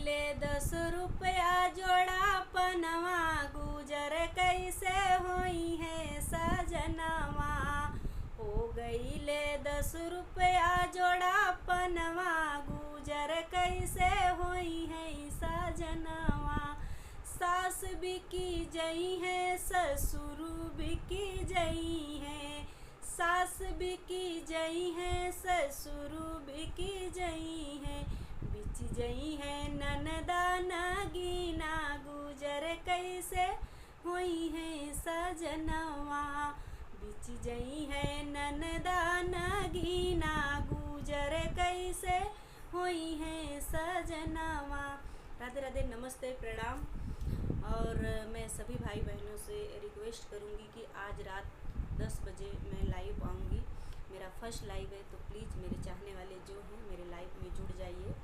गईले 10 रुपया जोड़ा पनवा, गुजर कैसे होई है सजनवा। हो गईले 10 रुपया जोड़ा पनवा, गुजर कैसे होई है सजनवा। सास बिकी जई है ससुर बिकी जई है, सास बिकी जई है ससुर बिकी जई है। बिच जई है ननदा नगीना, गुजर कैसे होई है सजनवा। बिच जई है ननदा नगीना, गुजर कैसे होई है सजनवा। राधे राधे, नमस्ते, प्रणाम। और मैं सभी भाई बहनों से रिक्वेस्ट करूंगी कि आज रात 10 बजे मैं लाइव आऊँगी। मेरा फर्स्ट लाइव है, तो प्लीज़ मेरे चाहने वाले जो हैं मेरे लाइव में जुड़ जाइए।